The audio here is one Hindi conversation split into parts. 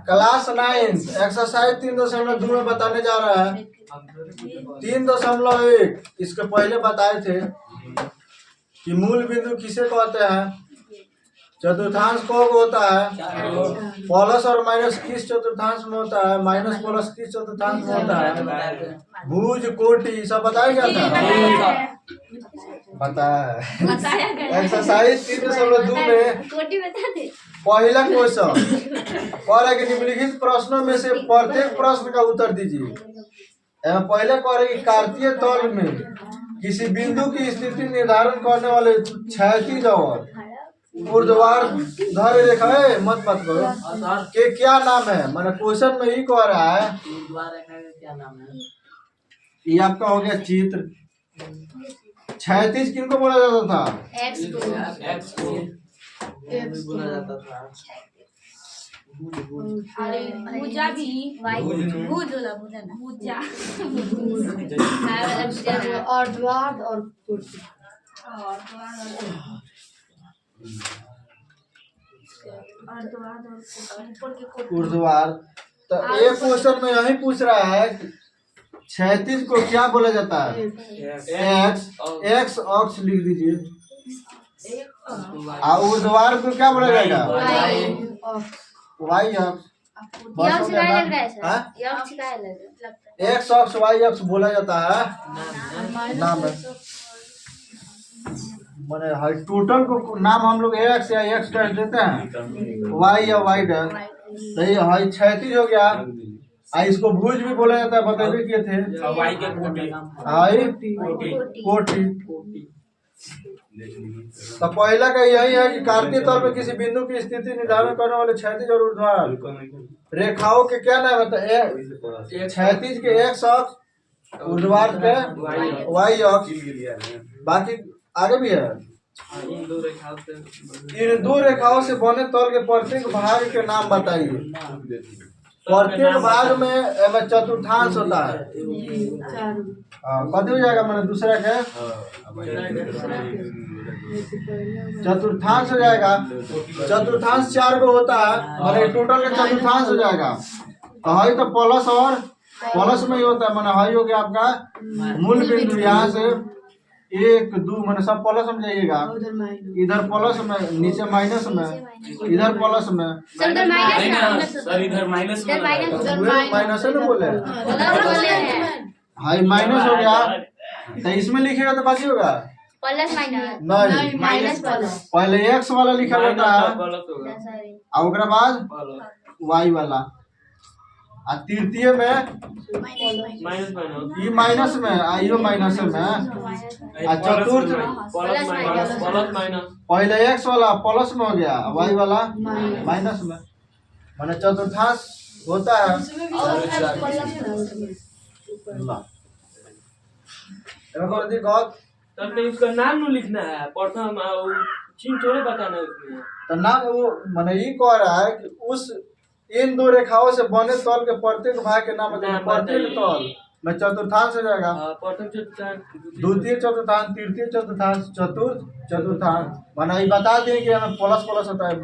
क्लास 9 एक्सरसाइज 3.2 में बताने जा रहा है। 3.1 इसके पहले बताए थे कि मूल बिंदु किसे कहते हैं, चतुर्थांश को होता है, प्लस और माइनस किस चतुर्थांश में होता है, माइनस प्लस किस चतुर्थांश में होता है, भुज कोटि सब बताया गया था, बताया एक्सरसाइज 3.2 में पहला क्वेश्चन कह रहा है कि निम्नलिखित प्रश्नों में से प्रत्येक प्रश्न का उत्तर दीजिए। पहले कह रहे कि कार्तीय तल में किसी बिंदु की स्थिति निर्धारण करने वाले क्षैतिज और ऊर्ध्वाधर रेखा है मत करो के क्या नाम है। मैंने क्वेश्चन में ही कह रहा है क्या नाम है, ये आपका हो गया चित्र। क्षैतिज किनको बोला जाता था, एक्स को बोला जाता था, भुजा भी भुज वाला भुजा ना भुजा और द्वार और कुर्सी ऊर्ध्वाधर। तो एक क्वेश्चन में यही पूछ रहा है क्षैतिज को क्या बोला जाता है, एक्स अक्ष लिख दीजिए, और ऊर्ध्वाधर को क्या बोला जाएगा, वाई अक्ष। एक्स अक्ष वाई अक्ष बोला जाता है नाम है, मैंने हर टोटल को नाम हम लोग एक्स या एक्स डैश देते हैं, वाई या वाई डैश। तो ये हाई क्षैतिज हो गया, इसको भुज भी बोला जाता है, बतेबे किए थे, हाई कोटि। तो पहला का यही है कि कार्तीय तल में किसी बिंदु की स्थिति निर्धारण करने वाले क्षैतिज और ऊर्ध्वाधर रेखाओं के क्या नाम है, क्षैतिज के एक्स अक्ष, ऊर्ध्वाधर के वाई अक्ष। बाकी आगे भी है, इन दो रेखाओं से बने तल के प्रत्येक भाग के नाम बताइए। प्रत्येक भाग में चतुर्थांश होता है, कभी हो जाएगा, मैंने दूसरा के चतुर्थांश हो जाएगा। चतुर्थांश 4 को होता है, मैंने टोटल का चतुर्थांश हो जाएगा। हाई तो प्लस और प्लस में ही होता है, मैंने हाई हो गया आपका मूल बिंदु, यहाँ से 1 2 मैंने सब प्लस में जाइएगा, इधर प्लस में, नीचे माइनस में, इधर प्लस में, इधर माइनस माइनस है ना बोले, हाई माइनस हो गया। तो इसमें लिखेगा तो बाकी होगा प्लस माइनस, नहीं माइनस प्लस, पहले एक्स वाला लिखा जाता है और उसके बाद वाई वाला, और तृतीय में ये माइनस में, आइयो माइनस में, चतुर्थ पहले एक्स वाला प्लस में हो गया, वाई वाला माइनस में, माने चतुर्थांश होता है। तब इसका नाम नहीं लिखना है, प्रथम चिन्ह थोड़े बताना है उसमें। तो नाम वो मैंने ये कह रहा है कि उस इन दो रेखाओं से बने तल के प्रत्येक भाग के नाम बताइए। प्रत्येक तल में चतुर्थांश हो जाएगा, प्रथम चतुर्थांश, द्वितीय चतुर्थांश, तृतीय चतुर्थांश, चतुर्थ चतुर्थांश। माना ये बता दें कि हमें प्लस प्लस होता है,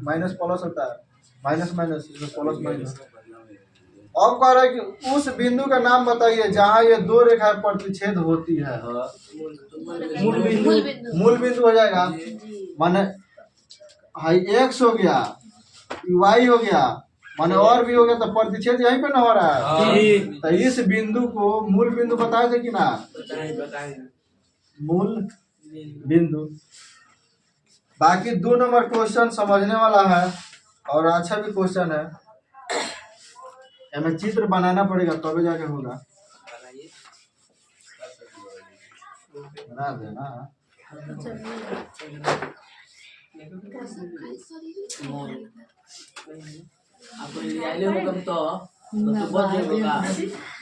माइनस प्लस होता है, माइनस माइनस, इसमें प्लस माइनस। अब कह रहा है कि उस बिंदु का नाम बताइए जहाँ ये दो रेखाएं प्रतिच्छेद होती है। मूल बिंदु हो जाएगा, माने हाई एक्स हो गया, वाई हो गया, माने और भी हो गया, तो प्रतिच्छेद यहीं पे ना हो रहा है। तो इस बिंदु को मूल बिंदु बताए थे कि ना, मूल बिंदु। बाकी 2 नंबर क्वेश्चन समझने वाला है और अच्छा भी क्वेश्चन है, हमें चित्र बनाना पड़ेगा तभी जाके होगा, बना देना।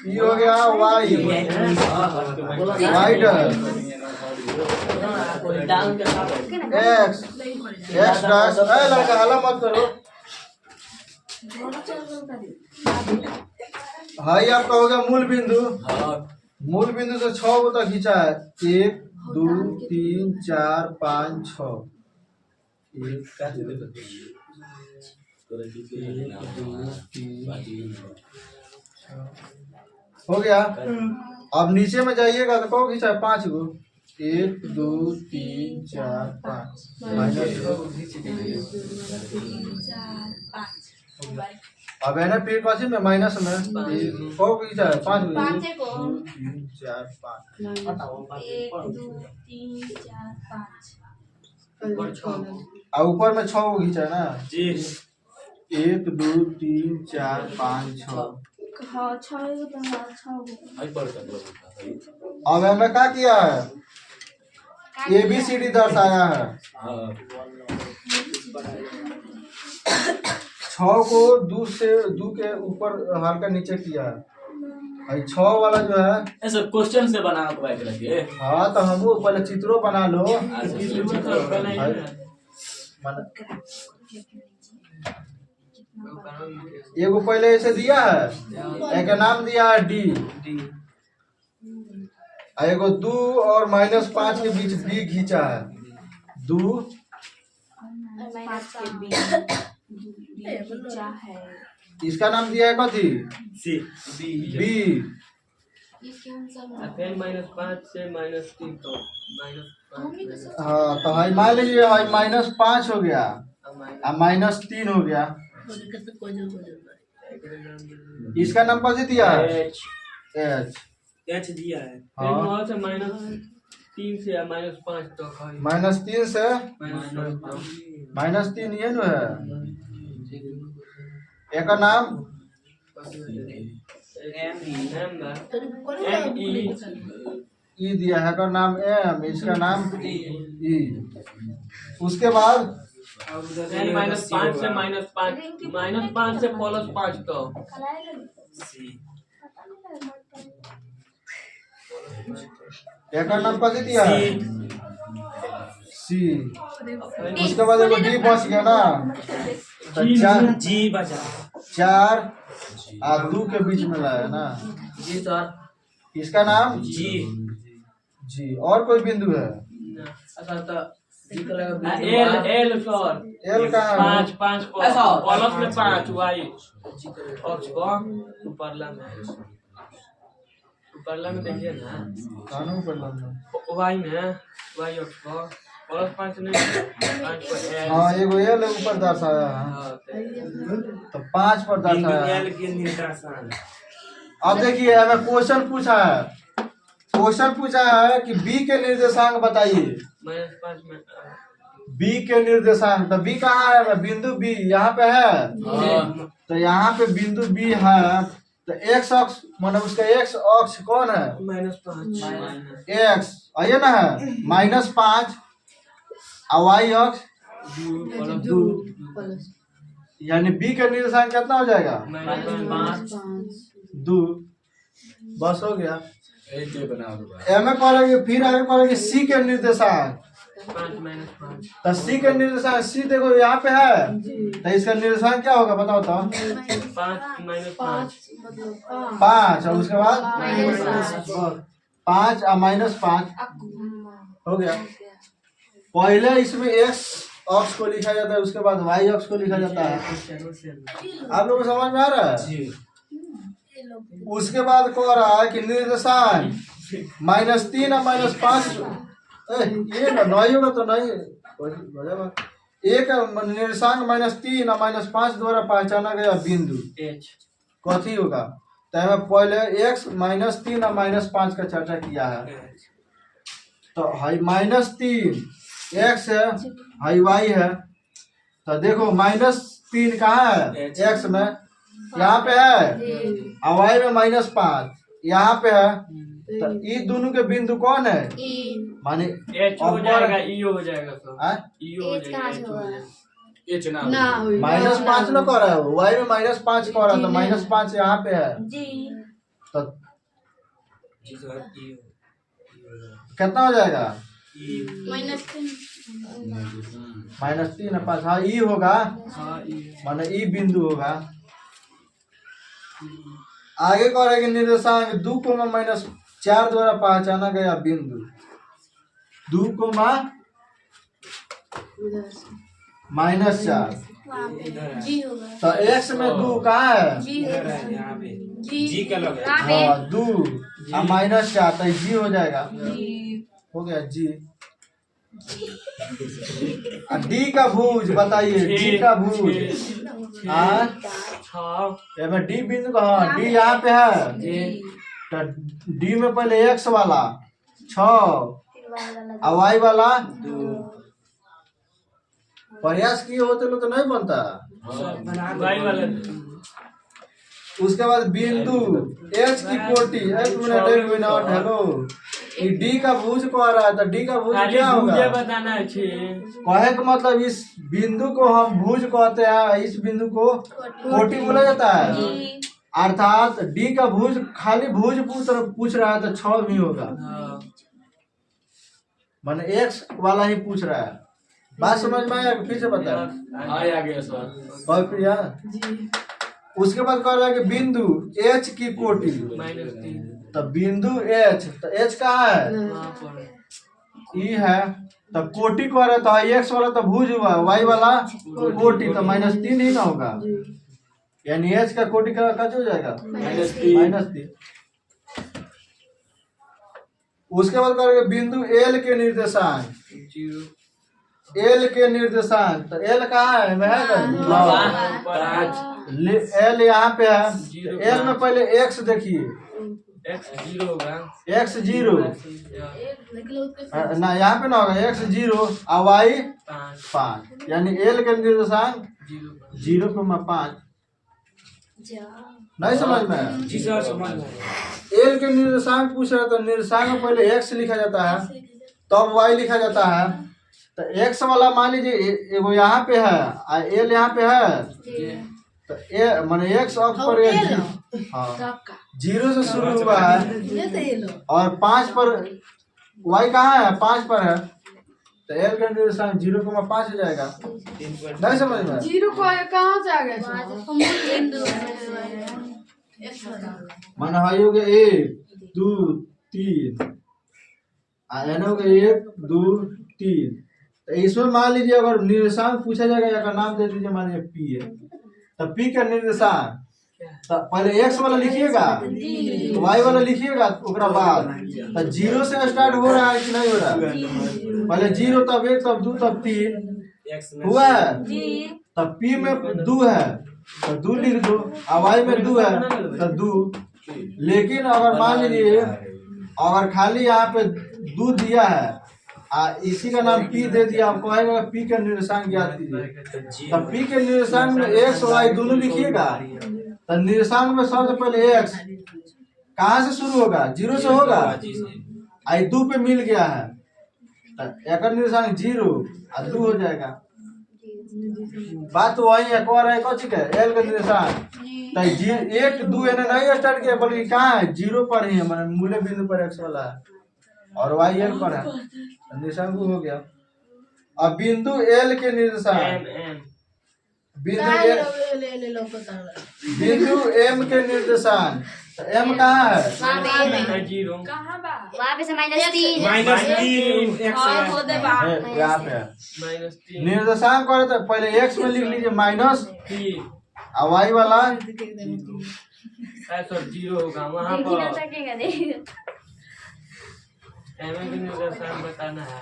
ये हो गया वाई, एक्स एक्स डैश, लड़का हल्ला मत करो। हाई आपका हो गया मूल बिंदु, मूल बिंदु से 6 को तक खींचा है, 1 2 3 4 5 6, हो गया। अब नीचे में जाइएगा तो कहो खींचा 5 गो 1 2 3 4 5 माइनस 4 5 अब है ना फिर कौन में माइनस में कहो खींचा 5 गो 1 को 2 3 4 5 1 2 3 4 5 और ऊपर में 6 गो खींचा है ना जी 1 2 3 4 5 6। हाँ 6 तो हाँ 6 अब हमें क्या किया है ABCD दर्शाया है 6 को 2 के ऊपर हल्का नीचे किया है और 6 वाला जो है ऐसा क्वेश्चन से बना हुआ है रखिए। हाँ तो हम पहले चित्रों बना लो एगो पहले ऐसे दिया है एक नाम दिया है D और एगो 2 और -5 के बीच B खींचा है 2 5 के बीच खींचा है। इसका नाम दिया है कथी सी B। फिर -5 से -3 तो -5 हाँ तो हाई मान लीजिए हाई -5 हो गया और -3 हो गया। इसका नाम कथी दिया है एच H। एच दिया है फिर हाँ। वहाँ से -3 से -5 तक है -3 से -3 ये न है एक नाम E दिया है का नाम M इसका नाम E। उसके बाद -5 से -5 से +5 तो एक नाम कथी दिया है C। उसके बाद एगो D बच गया ना तो जी बचा 4 और 2 के बीच में लाया ना जी सर इसका नाम जी G। और कोई बिंदु है अच्छा तो एल एल सर L का 5 प्लस में 5 वाई अक्ष को ऊपरला में देखिए ना कानून पर लंबा वाई में वाई अक्ष को +5 नहीं 5 पर एल हाँ एगो L ऊपर दर्शाया है तो 5 पर दर्शाया है। के निर्देशांक अब देखिए हमें क्वेश्चन पूछा है कि B के निर्देशांक बताइए -5 में B के निर्देशांक तो B कहाँ है बिंदु B यहाँ पे है तो यहाँ पे बिंदु B है तो x अक्ष माने उसका x अक्ष कौन है -5 x आइए ना है -5 और y अक्ष 2 यानी B का निर्देशांक कितना हो जाएगा -5 2। बस हो गया। एम करेंगे फिर आगे करेंगे C के निर्देशांक 5 तो C के निर्देशांक C देखो यहाँ पे है तो इसका निर्देशांक क्या होगा बताओ तो 5 5 और उसके बाद 5 और -5 हो गया। पहले इसमें x अक्ष को लिखा जाता है उसके बाद y अक्ष को लिखा जाता है। आप लोगों को समझ में आ रहा है। उसके बाद कह रहा है कि निर्देशांक -3 और -5 ये ना नहीं होगा तो नहीं एक निर्देशांक -3 और -5 द्वारा पहचाना गया बिंदु एच कथी होगा तो हमें पहले x -3 और -5 का चर्चा किया है तो हाई -3 x है हाई y है तो देखो -3 कहाँ है x में यहाँ पे है और y में -5 यहाँ पे है तो ये दोनों के बिंदु कौन है माने एच हो जाएगा ई हो जाएगा सर ई हो एच कहाँ से जाएगा होगा एच ना -5 न कर रहा है y में -5 कर रहा है तो -5 यहाँ पे है जी तो जी सर ई कितना हो जाएगा -3 -3 और 5 हाँ ई होगा हां ई माने ई बिंदु होगा। आगे करेंगे निर्देशांक 2, -4 द्वारा पहचाना गया बिंदु 2, -4। वहाँ पे जी होगा। तो x में 2 कहाँ है? जी होगा। जी का लगे। वहाँ पे हाँ 2 और -4 तो जी हो जाएगा। जी हो गया जी। डी का भुज बताइए, डी का भुज। हाँ में डी बिंदु का, हाँ डी यहाँ पे है तो डी में पहले x वाला 6 और y वाला 2। प्रयास किए होते लोग तो नहीं बनता। वाई वाला उसके बाद बिंदु h की कोटि, एक मिनट हेलो, ये डी का भुज को आ रहा है तो डी का भुज खाली क्या भुजे होगा? बताना छे। कहे का मतलब इस बिंदु को हम भुज कहते हैं, इस बिंदु को कोटि बोला जाता है। जी अर्थात डी का भुज खाली भुज पूछ रहा है तो 6 भी होगा, माने x वाला ही पूछ रहा है। बात समझ में आया? फिर से बता। आ गया सर। और प्रिया उसके बाद कह रहा है कि बिंदु h की कोटि, -3 तो बिंदु h, तो h कहाँ है? वहाँ पर ई है तो कोटि कह रहा है तो x वाला तो भुज हुआ, y वाला कोटि तो -3 ही ना होगा, यानी h का कोटि का हो जाएगा -3। उसके बाद करेंगे बिंदु L के निर्देशांक, 0 L के निर्देशांक, तो L कहाँ है? में है L यहाँ पे है। L में पहले x देखिए, x 0 होगा। x 0 ना, यहाँ पे ना होगा, x 0 और y 5, यानी L के निर्देशांक 0 पे 5। नहीं समझ में आया? जी सर समझ में। L के निर्देशांक पूछ रहा है तो निर्देशांक में पहले x लिखा जाता है तब y लिखा जाता है। तो x वाला मान लीजिए एगो यहाँ पे है और L यहाँ पे है, तो माने x अक्ष पर हाँ 0 से शुरू हुआ है और 5 पर y कहाँ है? 5 पर है, तो L का निर्देशांक 0,5 हो जाएगा। नहीं समझ में? 0 को कहाँ से आ गया? माना है हो गया 1 2 3 एन हो गया 1 2 3। तो इसमें मान लीजिए अगर निर्देशांक पूछा जाएगा या का नाम दे दीजिए, मान लीजिए पी है तो पी का निर्देशांक तो पहले x वाला लिखिएगा, y वाला लिखिएगा, उसके बाद तो 0 से स्टार्ट हो रहा है कि नहीं हो रहा है? पहले 0 तब 1 तब 2 तब 3 हुआ है, तब p में 2 है तो 2 लिख दो, और y में 2 है तो 2। लेकिन अगर मान लीजिए अगर खाली यहाँ पे 2 दिया है इसी का नाम p दे दिया, आपको आएगा p का निर्देशांक ज्ञात कीजिए। तब p के निर्देशांक में x और y दोनों लिखिएगा, तो निर्देशांक में सबसे पहले x कहाँ से शुरू होगा? 0 से होगा, आई 2 पे मिल गया है तो एक निर्देशांक 0 और 2 हो जाएगा। बात वही है, कह रहे कौन है L का निर्देशांक तो 1 2 एने नहीं स्टार्ट किया बल्कि कहाँ है? 0 पर ही है, माने मूल्य बिंदु पर x वाला है और y L पर है, निर्देशांक हो गया। अब बिंदु L के निर्देशांक, बिंदु M के निर्देशांक, तो M कहाँ है? वहाँ पे से -3 -3 यहाँ पे है। -3 निर्देशांक करे तो पहले x में लिख लीजिए माइनस और y वाला 0 होगा वहाँ पर। एम के निर्देशांक बताना है।